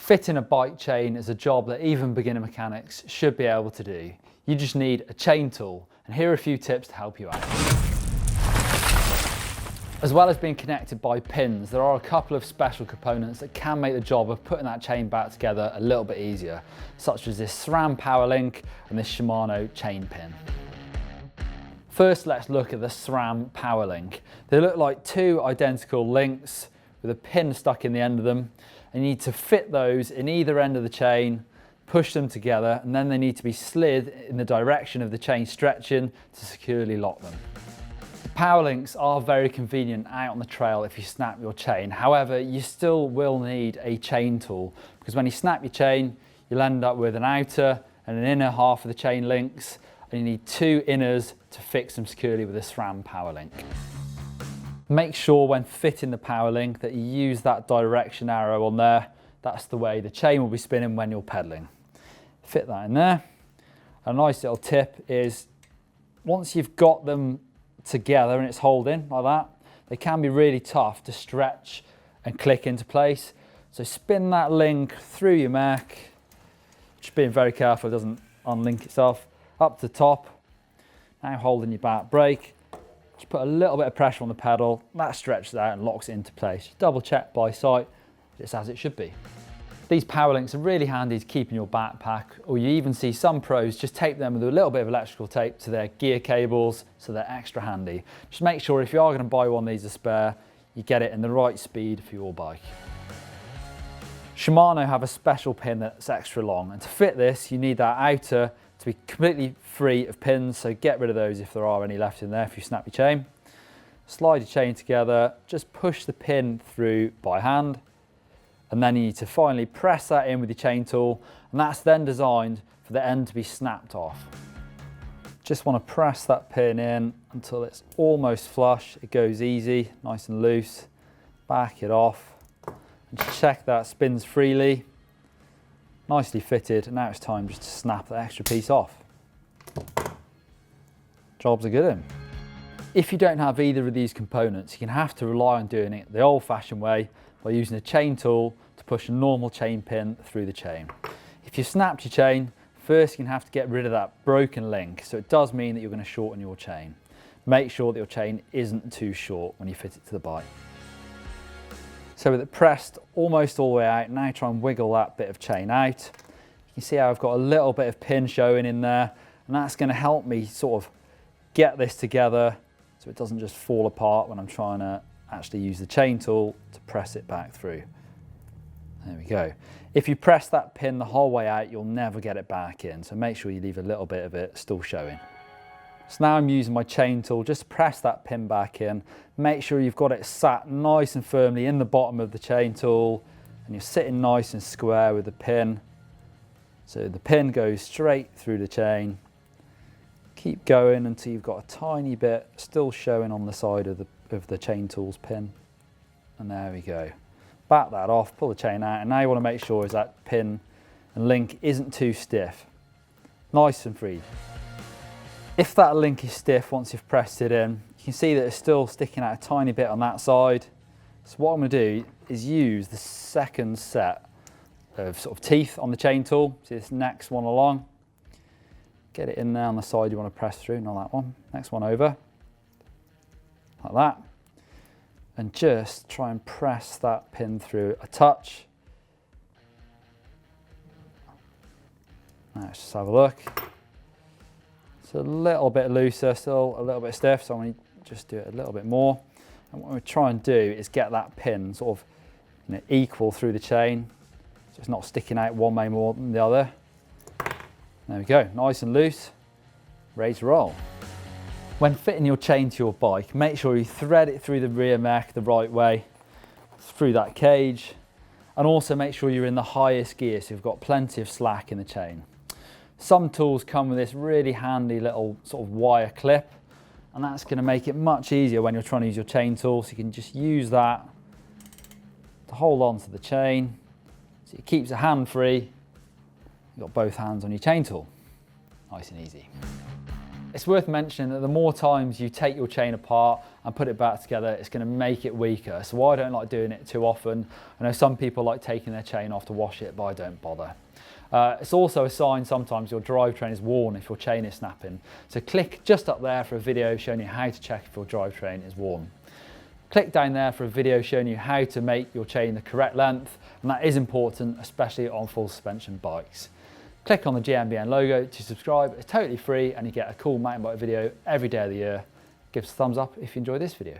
Fitting a bike chain is a job that even beginner mechanics should be able to do. You just need a chain tool, and here are a few tips to help you out. As well as being connected by pins, there are a couple of special components that can make the job of putting that chain back together a little bit easier, such as this SRAM POWERLINK and this SHIMANO chain pin. First, let's look at the SRAM POWERLINK. They look like two identical links with a pin stuck in the end of them. You need to fit those in either end of the chain, push them together, and then they need to be slid in the direction of the chain stretching to securely lock them. The POWERLINKs are very convenient out on the trail if you snap your chain. However, you still will need a chain tool, because when you snap your chain, you'll end up with an outer and an inner half of the chain links, and you need two inners to fix them securely with a SRAM POWERLINK. Make sure when fitting the POWERLINK that you use that direction arrow on there. That's the way the chain will be spinning when you're pedaling. Fit that in there. A nice little tip is once you've got them together and it's holding like that, they can be really tough to stretch and click into place. So spin that link through your mech, just being very careful it doesn't unlink itself, up to the top. Now holding your back brake. Just put a little bit of pressure on the pedal, that stretches out and locks it into place. Just double check by sight, it's as it should be. These POWERLINKs are really handy to keep in your backpack, or you even see some pros just tape them with a little bit of electrical tape to their gear cables, so they're extra handy. Just make sure if you are going to buy one of these to spare, you get it in the right speed for your bike. Shimano have a special pin that's extra long, and to fit this you need that outer to be completely free of pins, so get rid of those if there are any left in there if you snap your chain. Slide your chain together, just push the pin through by hand, and then you need to finally press that in with your chain tool, and that's then designed for the end to be snapped off. Just want to press that pin in until it's almost flush. It goes easy, nice and loose. Back it off, and just check that spins freely. Nicely fitted, and now it's time just to snap that extra piece off. Job's a good one. If you don't have either of these components, you're going to have to rely on doing it the old-fashioned way by using a chain tool to push a normal chain pin through the chain. If you've snapped your chain, first you're going to have to get rid of that broken link, so it does mean that you're going to shorten your chain. Make sure that your chain isn't too short when you fit it to the bike. So with it pressed almost all the way out, now try and wiggle that bit of chain out. You can see how I've got a little bit of pin showing in there, and that's going to help me sort of get this together so it doesn't just fall apart when I'm trying to actually use the chain tool to press it back through. There we go. If you press that pin the whole way out, you'll never get it back in, so make sure you leave a little bit of it still showing. So now I'm using my chain tool just to press that pin back in. Make sure you've got it sat nice and firmly in the bottom of the chain tool, and you're sitting nice and square with the pin. So the pin goes straight through the chain. Keep going until you've got a tiny bit still showing on the side of the chain tool's pin. And there we go. Back that off, pull the chain out, and now you want to make sure is that pin and link isn't too stiff. Nice and free. If that link is stiff once you've pressed it in, you can see that it's still sticking out a tiny bit on that side. So what I'm going to do is use the second set of sort of teeth on the chain tool. See this next one along. Get it in there on the side you want to press through, not that one. Next one over, like that. And just try and press that pin through a touch. Now let's just have a look. It's a little bit looser, still a little bit stiff, so I'm going to just do it a little bit more. And what we try and do is get that pin sort of equal through the chain, so it's not sticking out one way more than the other. There we go, nice and loose, ready to roll. When fitting your chain to your bike, make sure you thread it through the rear mech the right way, through that cage, and also make sure you're in the highest gear so you've got plenty of slack in the chain. Some tools come with this really handy little sort of wire clip, and that's going to make it much easier when you're trying to use your chain tool, so you can just use that to hold on to the chain, so it keeps a hand free. You've got both hands on your chain tool. Nice and easy. It's worth mentioning that the more times you take your chain apart and put it back together, it's going to make it weaker. So I don't like doing it too often. I know some people like taking their chain off to wash it, but I don't bother. It's also a sign sometimes your drivetrain is worn if your chain is snapping. So click just up there for a video showing you how to check if your drivetrain is worn. Click down there for a video showing you how to make your chain the correct length, and that is important, especially on full suspension bikes. Click on the GMBN logo to subscribe. It's totally free and you get a cool mountain bike video every day of the year. Give us a thumbs up if you enjoyed this video.